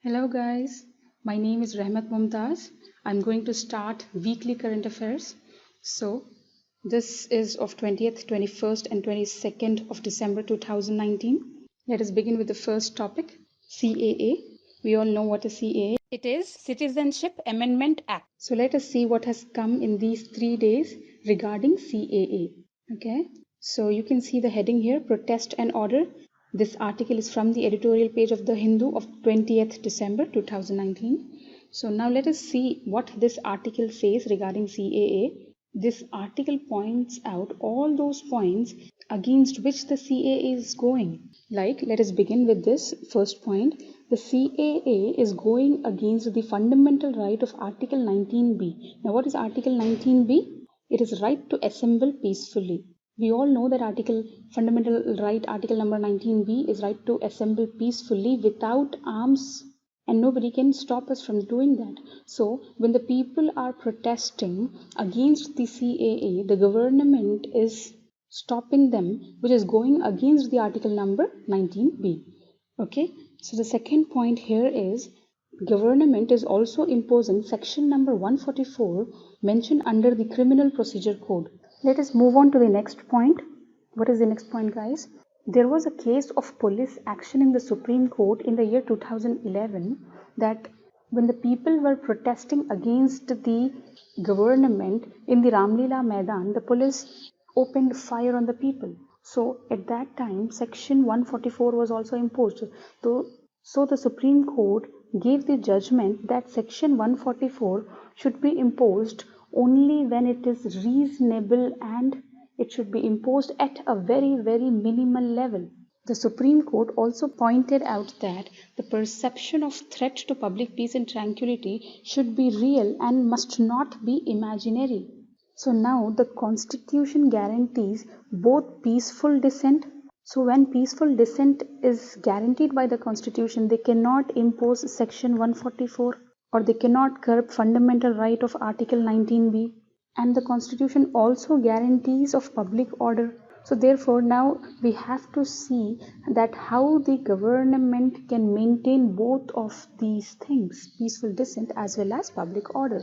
Hello guys, my name is Rahmat Mumtaz. I'm going to start weekly current affairs. So this is of 20th, 21st and 22nd of December 2019. Let us begin with the first topic, CAA. We all know what is CAA. It is Citizenship Amendment Act. So let us see what has come in these 3 days regarding CAA. Okay, so you can see the heading here, Protest and Order. This article is from the editorial page of The Hindu of 20th December 2019. So now let us see what this article says regarding CAA. This article points out all those points against which the CAA is going. Like, let us begin with this first point. The CAA is going against the fundamental right of Article 19B. Now, what is Article 19B? It is right to assemble peacefully. We all know that fundamental right, article number 19B is right to assemble peacefully without arms, and nobody can stop us from doing that. So when the people are protesting against the CAA, the government is stopping them, which is going against the article number 19B. Okay, so the second point here is government is also imposing section number 144 mentioned under the Criminal Procedure Code. Let us move on to the next point. What is the next point, guys? There was a case of police action in the Supreme Court in the year 2011 that when the people were protesting against the government in the Ramlila Maidan, the police opened fire on the people. So at that time, section 144 was also imposed. So the Supreme Court gave the judgment that section 144 should be imposed only when it is reasonable and it should be imposed at a very, very minimal level. The Supreme Court also pointed out that the perception of threat to public peace and tranquility should be real and must not be imaginary. So now the Constitution guarantees both peaceful dissent. So when peaceful dissent is guaranteed by the Constitution, they cannot impose section 144 or they cannot curb fundamental right of Article 19B. And the Constitution also guarantees of public order. So therefore now we have to see that how the government can maintain both of these things, peaceful dissent as well as public order.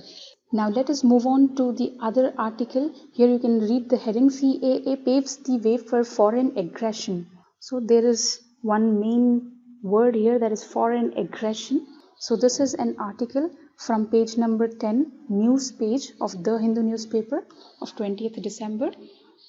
Now let us move on to the other article. Here you can read the heading, CAA paves the way for foreign aggression. So there is one main word here, that is foreign aggression. So this is an article from page number 10, news page of The Hindu newspaper of 20th December.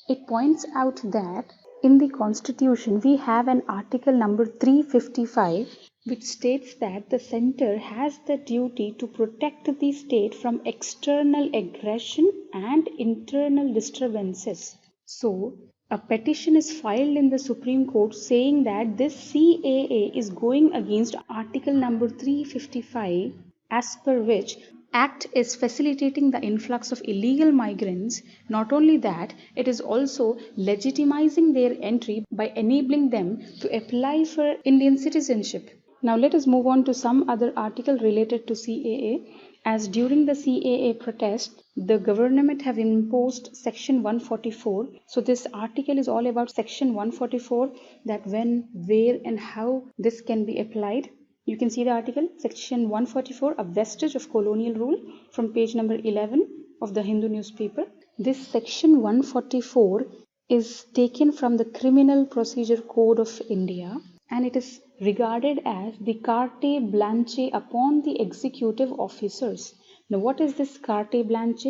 It points out that in the Constitution we have an article number 355 which states that the center has the duty to protect the state from external aggression and internal disturbances. So a petition is filed in the Supreme Court saying that this CAA is going against article number 355, as per which Act is facilitating the influx of illegal migrants. Not only that, it is also legitimizing their entry by enabling them to apply for Indian citizenship. Now let us move on to some other article related to CAA. As during the CAA protest, the government have imposed section 144. So this article is all about section 144, that when, where and how this can be applied. You can see the article, section 144, a vestige of colonial rule, from page number 11 of the Hindu newspaper. This section 144 is taken from the Criminal Procedure Code of India, and it is regarded as the carte blanche upon the executive officers. Now what is this carte blanche?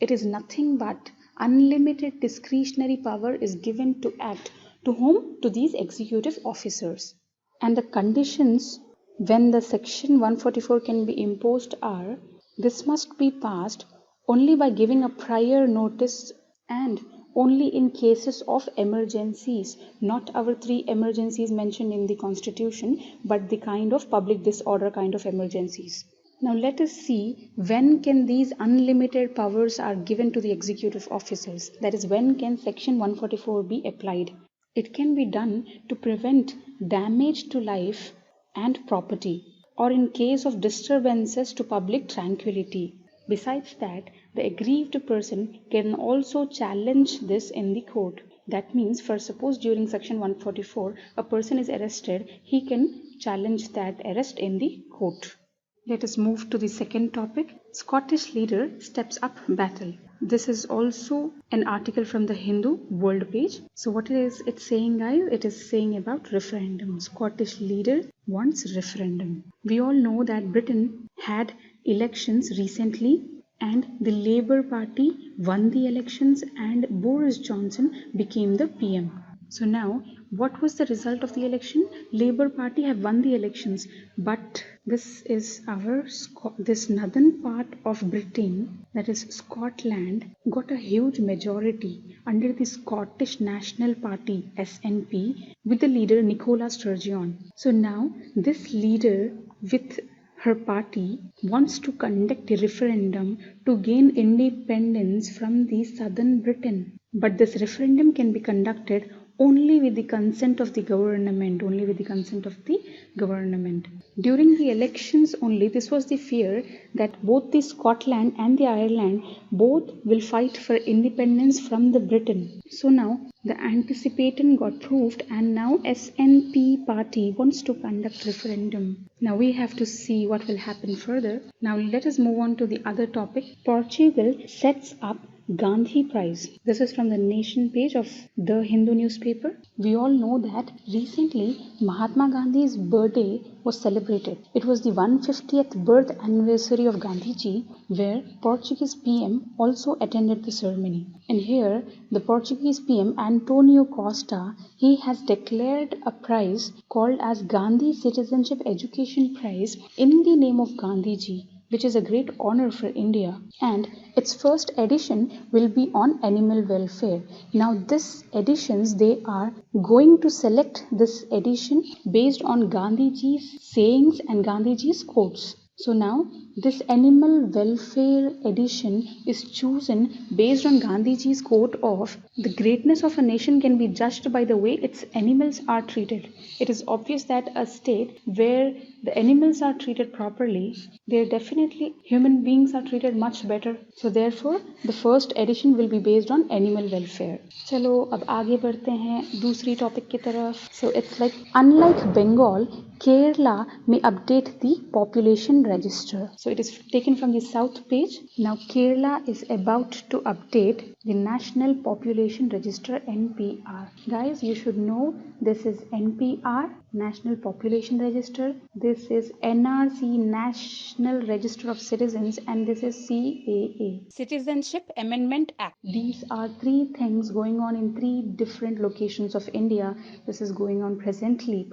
It is nothing but unlimited discretionary power is given to act. To whom? To these executive officers. And the conditions when the section 144 can be imposed are, this must be passed only by giving a prior notice and only in cases of emergencies, not our 3 emergencies mentioned in the Constitution, but the kind of public disorder kind of emergencies. Now let us see when can these unlimited powers are given to the executive officers. That is, when can section 144 be applied? It can be done to prevent damage to life and property, or in case of disturbances to public tranquility. Besides that, the aggrieved person can also challenge this in the court. That means, for suppose during section 144 a person is arrested, he can challenge that arrest in the court. Let us move to the second topic. Scottish leader steps up battle. This is also an article from the Hindu world page. So what is it saying, guys? It is saying about referendum. Scottish leader wants referendum. We all know that Britain had elections recently and the Labour Party won the elections and Boris Johnson became the PM. So now, what was the result of the election? Labour Party have won the elections, but this is this northern part of Britain, that is Scotland, got a huge majority under the Scottish National Party (SNP) with the leader Nicola Sturgeon. So now this leader with her party wants to conduct a referendum to gain independence from the southern Britain. But this referendum can be conducted only with the consent of the government, During the elections only, this was the fear that both the Scotland and the Ireland both will fight for independence from the Britain. So now the anticipation got proved and now SNP party wants to conduct referendum. Now we have to see what will happen further. Now let us move on to the other topic. Portugal sets up Gandhi Prize. This is from the Nation page of The Hindu newspaper. We all know that recently Mahatma Gandhi's birthday was celebrated. It was the 150th birth anniversary of Gandhiji, where Portuguese PM also attended the ceremony. And here the Portuguese PM Antonio Costa, he has declared a prize called as Gandhi Citizenship Education Prize in the name of Gandhiji, which is a great honor for India, and its first edition will be on animal welfare. Now this editions, they are going to select this edition based on Gandhiji's sayings and Gandhiji's quotes. So now this animal welfare edition is chosen based on Gandhiji's quote of the greatness of a nation can be judged by the way its animals are treated. It is obvious that a state where the animals are treated properly, there definitely human beings are treated much better. So therefore the first edition will be based on animal welfare. चलो अब आगे बढ़ते हैं दूसरी topic की तरफ. So it's like unlike Bengal, Kerala may update the population register. So it is taken from the south page. Now Kerala is about to update the National Population Register NPR. Guys, you should know this is NPR, National Population Register. This is NRC, National Register of Citizens, and this is CAA, Citizenship Amendment Act. These are three things going on in three different locations of India. This is going on presently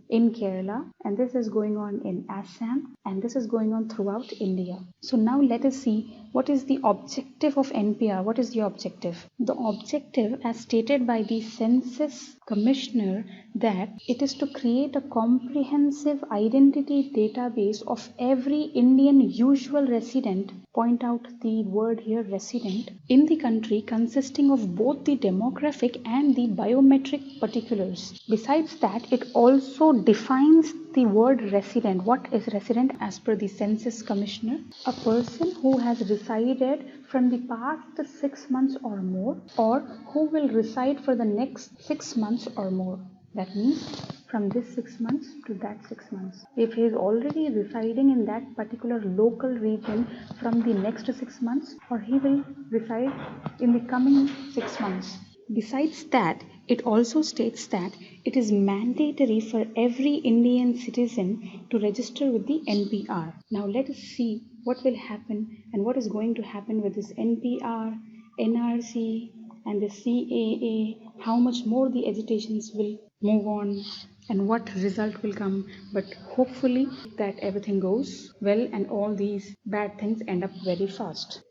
in Kerala, and this is going on in Assam, and this is going on throughout India. So now let us see what is the objective of NPR. What is the objective? The objective, as stated by the Census Commissioner, that it is to create a comprehensive identity database of every Indian usual resident, point out the word here resident, in the country, consisting of both the demographic and the biometric particulars. Besides that, it also defines the word resident. What is resident as per the Census Commissioner? A person who has resided from the past 6 months or more, or who will reside for the next 6 months or more. That means from this 6 months to that 6 months. If he is already residing in that particular local region from the next 6 months, or he will reside in the coming 6 months. Besides that, it also states that it is mandatory for every Indian citizen to register with the NPR. Now let us see what will happen and what is going to happen with this NPR, NRC and the CAA, how much more the agitations will move on and what result will come. But hopefully that everything goes well and all these bad things end up very fast.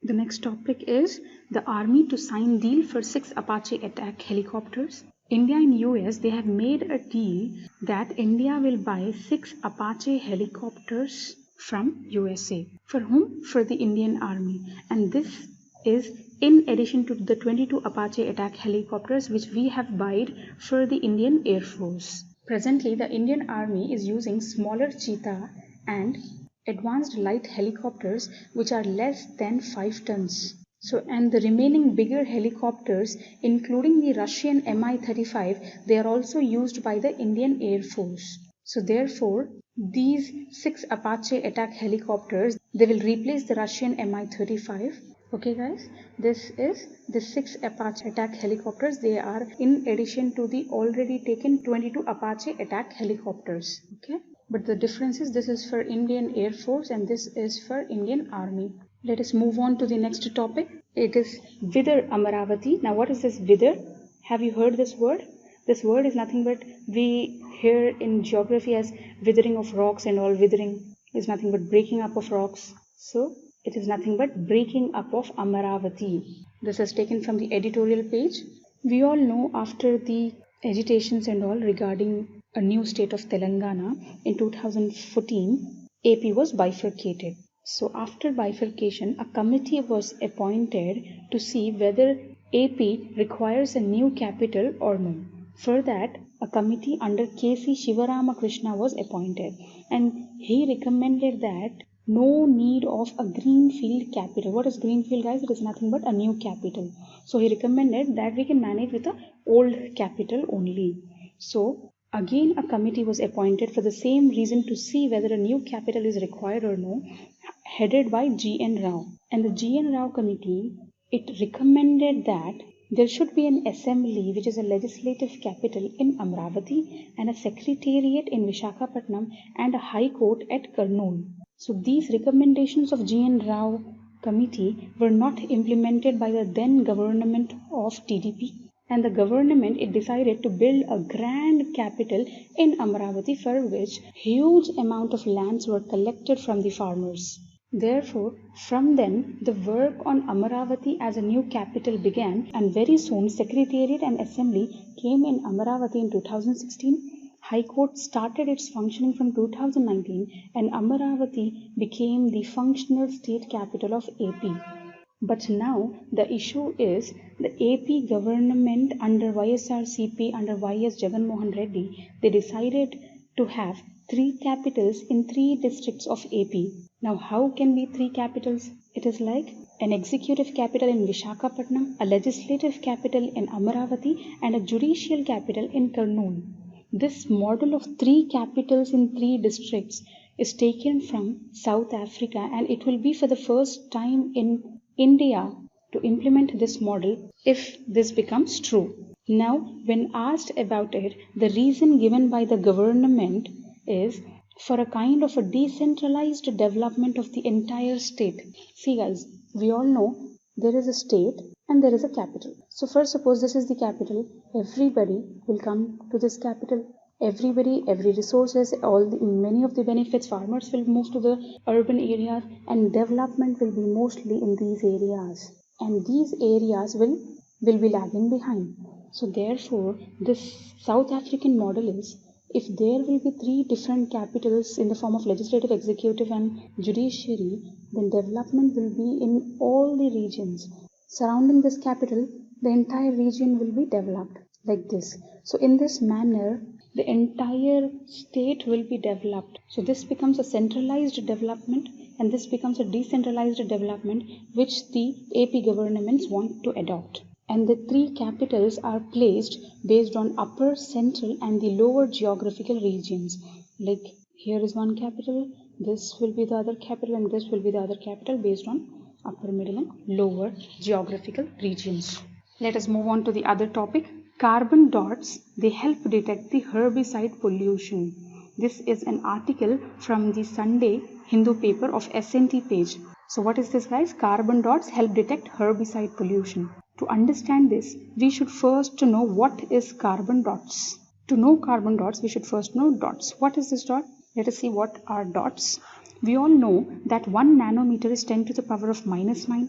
The next topic is the army to sign deal for 6 Apache attack helicopters. India and US, they have made a deal that India will buy 6 Apache helicopters from USA. For whom? For the Indian Army. And this is in addition to the 22 Apache attack helicopters which we have bought for the Indian Air Force. Presently, the Indian Army is using smaller Cheetah and advanced light helicopters which are less than 5 tons. So, and the remaining bigger helicopters, including the Russian Mi-35, they are also used by the Indian Air Force. So, therefore, these 6 Apache attack helicopters, they will replace the Russian Mi-35. Okay, guys, this is the 6 Apache attack helicopters. They are in addition to the already taken 22 Apache attack helicopters. Okay, but the difference is this is for Indian Air Force and this is for Indian Army. Let us move on to the next topic. It is Wither Amaravati. Now, what is this wither? Have you heard this word? This word is nothing but we hear in geography as withering of rocks and all. Withering is nothing but breaking up of rocks. So, it is nothing but breaking up of Amaravati. This is taken from the editorial page. We all know after the agitations and all regarding a new state of Telangana in 2014, AP was bifurcated. So after bifurcation, a committee was appointed to see whether AP requires a new capital or no. For that, a committee under K.C. Shivaramakrishna was appointed, and he recommended that no need of a greenfield capital. What is greenfield, guys? It is nothing but a new capital. So he recommended that we can manage with an old capital only. So again a committee was appointed for the same reason to see whether a new capital is required or no, headed by G.N. Rao. And the G.N. Rao committee, it recommended that there should be an assembly which is a legislative capital in Amaravati and a secretariat in Visakhapatnam and a high court at Kurnool. So these recommendations of G.N. Rao committee were not implemented by the then government of TDP, and the government, it decided to build a grand capital in Amaravati, for which huge amount of lands were collected from the farmers. Therefore, from then, the work on Amaravati as a new capital began, and very soon Secretariat and Assembly came in Amaravati in 2016. High Court started its functioning from 2019, and Amaravati became the functional state capital of AP. But now the issue is the AP government under YSRCP, under YS Jagan Mohan Reddy, they decided to have 3 capitals in 3 districts of AP. Now how can be 3 capitals? It is like an executive capital in Visakhapatnam, a legislative capital in Amaravati, and a judicial capital in Kurnool. This model of 3 capitals in 3 districts is taken from South Africa, and it will be for the first time in India to implement this model if this becomes true. Now, when asked about it, the reason given by the government is for a kind of a decentralized development of the entire state. See guys, we all know there is a state and there is a capital. So first suppose this is the capital, everybody will come to this capital. Everybody, every resources, many of the benefits, farmers will move to the urban areas, and development will be mostly in these areas. And these areas will be lagging behind. So therefore, this South African model is, if there will be 3 different capitals in the form of legislative, executive and judiciary, then development will be in all the regions. Surrounding this capital, the entire region will be developed like this. So in this manner, the entire state will be developed. So this becomes a centralized development, and this becomes a decentralized development which the AP governments want to adopt. And the 3 capitals are placed based on upper, central and the lower geographical regions. Like here is one capital, this will be the other capital, and this will be the other capital based on upper, middle and lower geographical regions. Let us move on to the other topic. Carbon dots, they help detect the herbicide pollution. This is an article from the Sunday Hindu paper of SNT page. So what is this guys? Carbon dots help detect herbicide pollution. To understand this, we should first know what is carbon dots. To know carbon dots, we should first know dots. What is this dot? Let us see what are dots. We all know that 1 nanometer is 10 to the power of -9,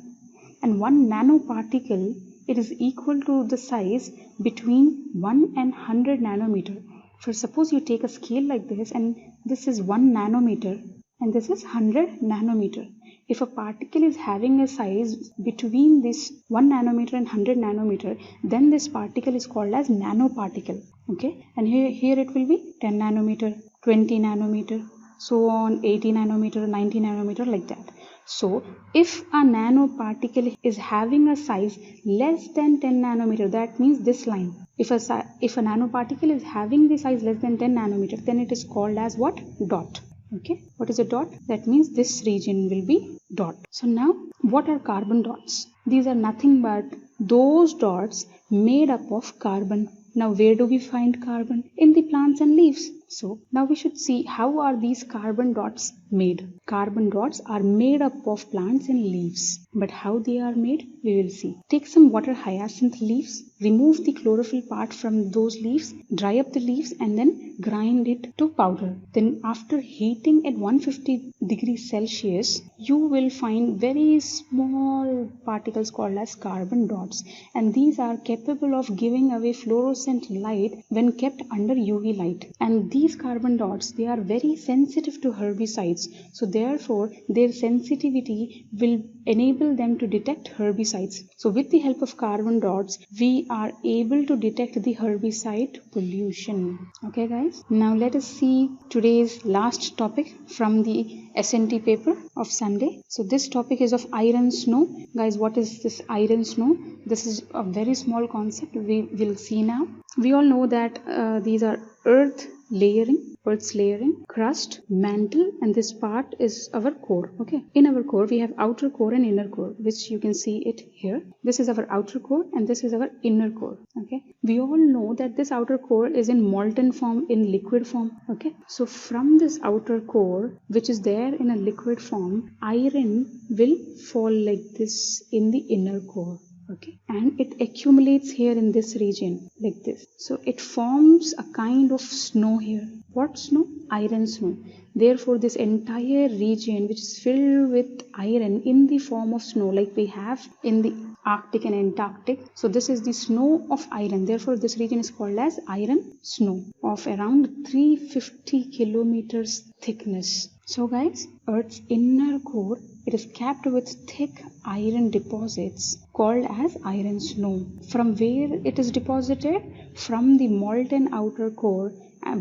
and 1 nanoparticle, it is equal to the size between 1 and 100 nanometer. For suppose you take a scale like this, and this is 1 nanometer and this is 100 nanometer. If a particle is having a size between this 1 nanometer and 100 nanometer, then this particle is called as nanoparticle. Okay, and here it will be 10 nanometer, 20 nanometer. so on, 80 nanometer, 90 nanometer, like that. So if a nanoparticle is having a size less than 10 nanometer, that means this line. If a nanoparticle is having the size less than 10 nanometer, then it is called as what? Dot. Okay, what is a dot? That means this region will be dot. So now, what are carbon dots? These are nothing but those dots made up of carbon. Now, where do we find carbon? In the plants and leaves. So now we should see how are these carbon dots made. Carbon dots are made up of plants and leaves. But how they are made, we will see. Take some water hyacinth leaves, remove the chlorophyll part from those leaves, dry up the leaves and then grind it to powder. Then after heating at 150 degrees Celsius, you will find very small particles called as carbon dots, and these are capable of giving away fluorescent light when kept under UV light. And these carbon dots, they are very sensitive to herbicides, so therefore their sensitivity will enable them to detect herbicides. So with the help of carbon dots, we are able to detect the herbicide pollution. Okay guys, now let us see today's last topic from the SNT paper of Sunday. So this topic is of iron snow. Guys, what is this iron snow? This is a very small concept we will see now. We all know that these are earth's layering, crust, mantle, and this part is our core. Okay, in our core we have outer core and inner core, which you can see it here. This is our outer core and this is our inner core. Okay, we all know that this outer core is in molten form, in liquid form. Okay, so from this outer core, which is there in a liquid form, iron will fall like this in the inner core. Okay, and it accumulates here in this region like this. So it forms a kind of snow here. What snow? Iron snow. Therefore this entire region, which is filled with iron in the form of snow, like we have in the Arctic and Antarctic. So this is the snow of iron. Therefore this region is called as iron snow of around 350 kilometers thickness. So guys, Earth's inner core, it is capped with thick iron deposits called as iron snow. From where it is deposited? From the molten outer core,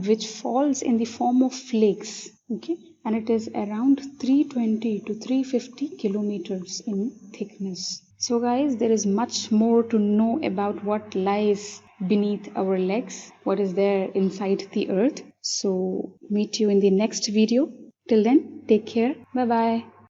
which falls in the form of flakes. Okay, and it is around 320 to 350 kilometers in thickness. So guys, there is much more to know about what lies beneath our legs, what is there inside the earth. So meet you in the next video. Till then, take care. Bye bye.